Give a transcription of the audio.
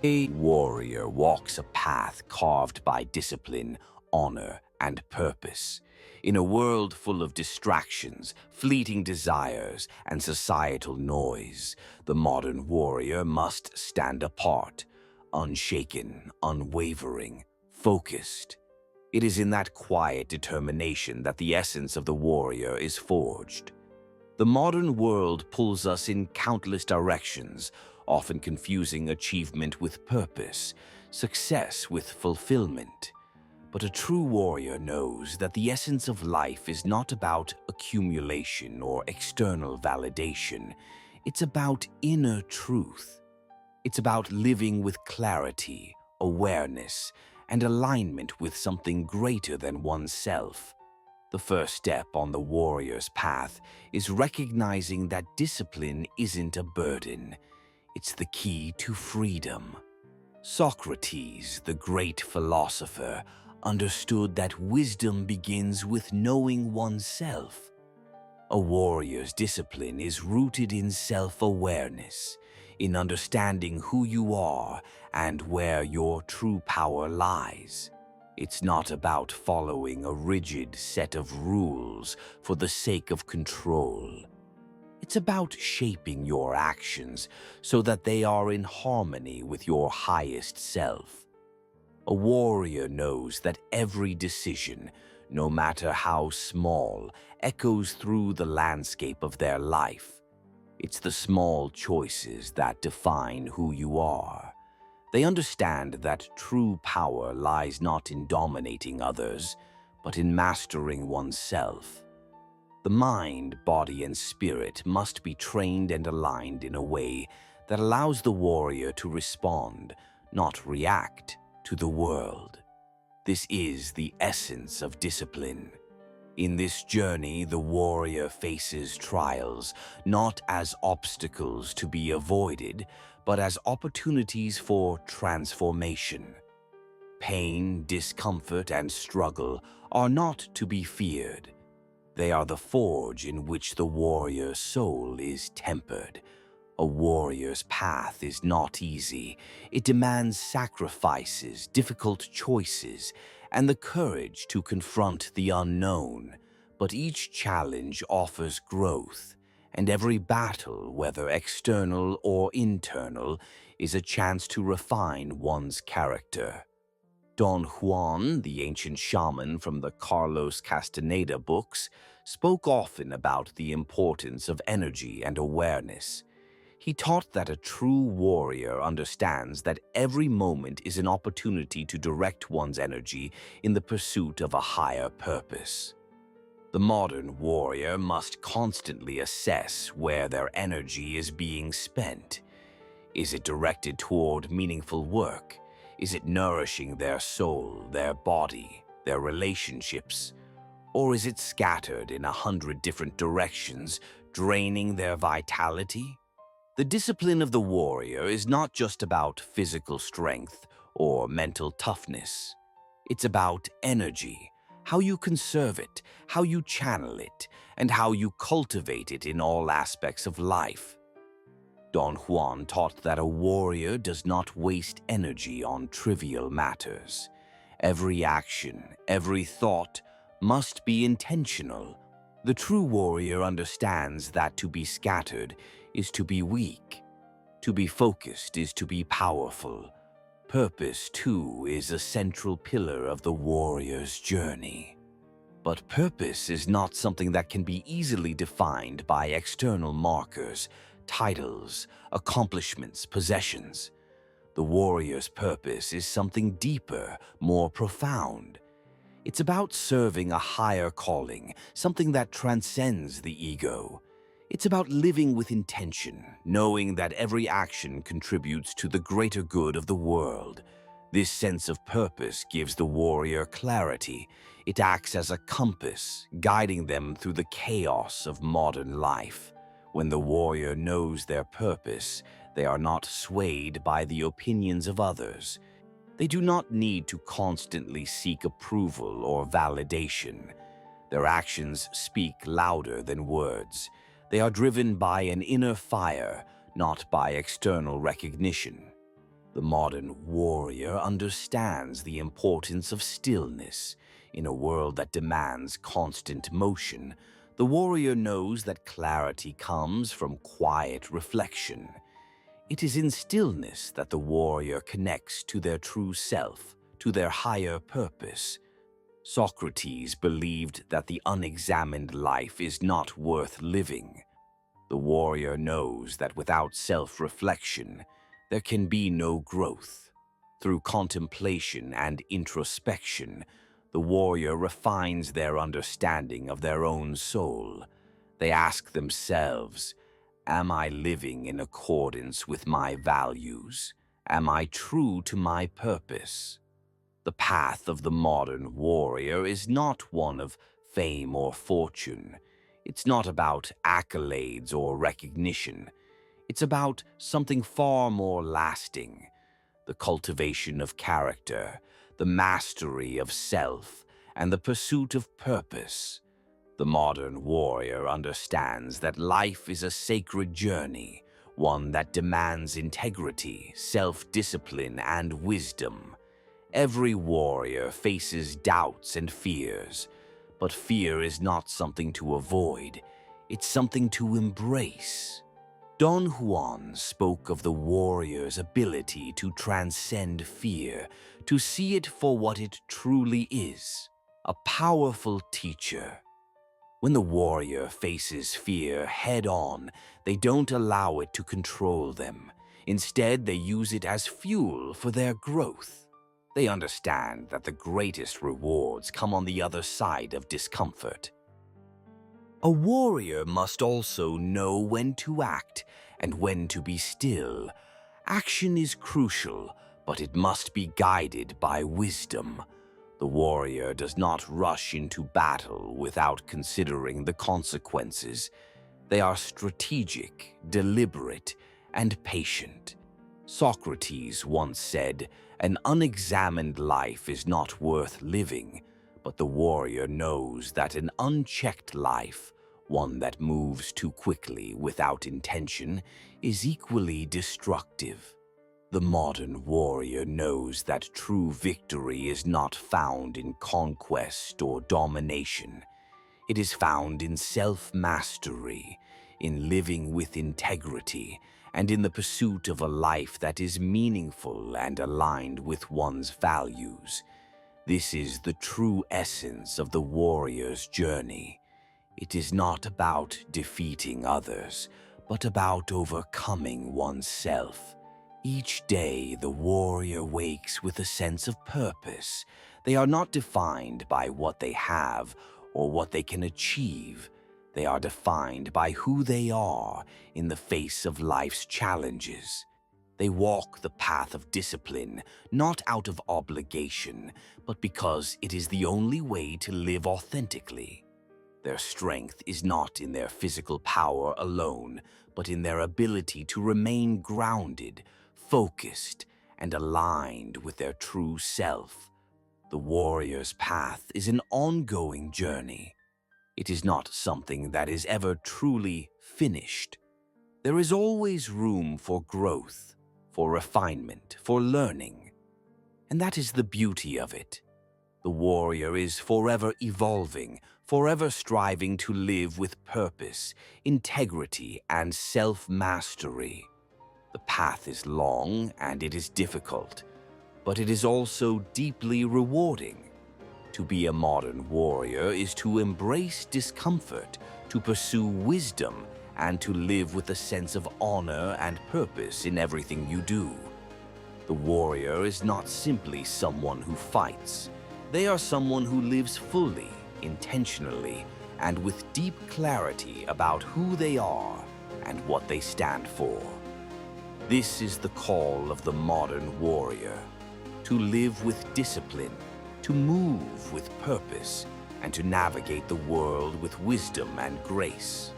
A warrior walks a path carved by discipline, honor, and purpose. In a world full of distractions, fleeting desires, and societal noise, the modern warrior must stand apart, unshaken, unwavering, focused. It is in that quiet determination that the essence of the warrior is forged. The modern world pulls us in countless directions, often confusing achievement with purpose, success with fulfillment. But a true warrior knows that the essence of life is not about accumulation or external validation. It's about inner truth. It's about living with clarity, awareness, and alignment with something greater than oneself. The first step on the warrior's path is recognizing that discipline isn't a burden. It's the key to freedom. Socrates, the great philosopher, understood that wisdom begins with knowing oneself. A warrior's discipline is rooted in self-awareness, in understanding who you are and where your true power lies. It's not about following a rigid set of rules for the sake of control. It's about shaping your actions so that they are in harmony with your highest self. A warrior knows that every decision, no matter how small, echoes through the landscape of their life. It's the small choices that define who you are. They understand that true power lies not in dominating others, but in mastering oneself. The mind, body, and spirit must be trained and aligned in a way that allows the warrior to respond, not react, to the world. This is the essence of discipline. In this journey, the warrior faces trials, not as obstacles to be avoided, but as opportunities for transformation. Pain, discomfort, and struggle are not to be feared. They are the forge in which the warrior's soul is tempered. A warrior's path is not easy. It demands sacrifices, difficult choices, and the courage to confront the unknown. But each challenge offers growth, and every battle, whether external or internal, is a chance to refine one's character. Don Juan, the ancient shaman from the Carlos Castaneda books, spoke often about the importance of energy and awareness. He taught that a true warrior understands that every moment is an opportunity to direct one's energy in the pursuit of a higher purpose. The modern warrior must constantly assess where their energy is being spent. Is it directed toward meaningful work? Is it nourishing their soul, their body, their relationships? Or is it scattered in 100 different directions, draining their vitality? The discipline of the warrior is not just about physical strength or mental toughness. It's about energy, how you conserve it, how you channel it, and how you cultivate it in all aspects of life. Don Juan taught that a warrior does not waste energy on trivial matters. Every action, every thought must be intentional. The true warrior understands that to be scattered is to be weak. To be focused is to be powerful. Purpose, too, is a central pillar of the warrior's journey. But purpose is not something that can be easily defined by external markers, titles, accomplishments, possessions. The warrior's purpose is something deeper, more profound. It's about serving a higher calling, something that transcends the ego. It's about living with intention, knowing that every action contributes to the greater good of the world. This sense of purpose gives the warrior clarity. It acts as a compass, guiding them through the chaos of modern life. When the warrior knows their purpose, they are not swayed by the opinions of others. They do not need to constantly seek approval or validation. Their actions speak louder than words. They are driven by an inner fire, not by external recognition. The modern warrior understands the importance of stillness. In a world that demands constant motion, the warrior knows that clarity comes from quiet reflection. It is in stillness that the warrior connects to their true self, to their higher purpose. Socrates believed that the unexamined life is not worth living. The warrior knows that without self-reflection, there can be no growth. Through contemplation and introspection, the warrior refines their understanding of their own soul. They ask themselves, am I living in accordance with my values? Am I true to my purpose? The path of the modern warrior is not one of fame or fortune. It's not about accolades or recognition. It's about something far more lasting: the cultivation of character, the mastery of self, and the pursuit of purpose. The modern warrior understands that life is a sacred journey, one that demands integrity, self-discipline, and wisdom. Every warrior faces doubts and fears, but fear is not something to avoid, it's something to embrace. Don Juan spoke of the warrior's ability to transcend fear, to see it for what it truly is, a powerful teacher. When the warrior faces fear head-on, they don't allow it to control them. Instead, they use it as fuel for their growth. They understand that the greatest rewards come on the other side of discomfort. A warrior must also know when to act and when to be still. Action is crucial, but it must be guided by wisdom. The warrior does not rush into battle without considering the consequences. They are strategic, deliberate, and patient. Socrates once said, "An unexamined life is not worth living," but the warrior knows that an unchecked life, one that moves too quickly without intention, is equally destructive. The modern warrior knows that true victory is not found in conquest or domination. It is found in self-mastery, in living with integrity, and in the pursuit of a life that is meaningful and aligned with one's values. This is the true essence of the warrior's journey. It is not about defeating others, but about overcoming oneself. Each day, the warrior wakes with a sense of purpose. They are not defined by what they have or what they can achieve. They are defined by who they are in the face of life's challenges. They walk the path of discipline, not out of obligation, but because it is the only way to live authentically. Their strength is not in their physical power alone, but in their ability to remain grounded, focused, and aligned with their true self. The warrior's path is an ongoing journey. It is not something that is ever truly finished. There is always room for growth, for refinement, for learning. And that is the beauty of it. The warrior is forever evolving, forever striving to live with purpose, integrity, and self-mastery. The path is long and it is difficult, but it is also deeply rewarding. To be a modern warrior is to embrace discomfort, to pursue wisdom, and to live with a sense of honor and purpose in everything you do. The warrior is not simply someone who fights. They are someone who lives fully, intentionally, and with deep clarity about who they are and what they stand for. This is the call of the modern warrior: to live with discipline, to move with purpose, and to navigate the world with wisdom and grace.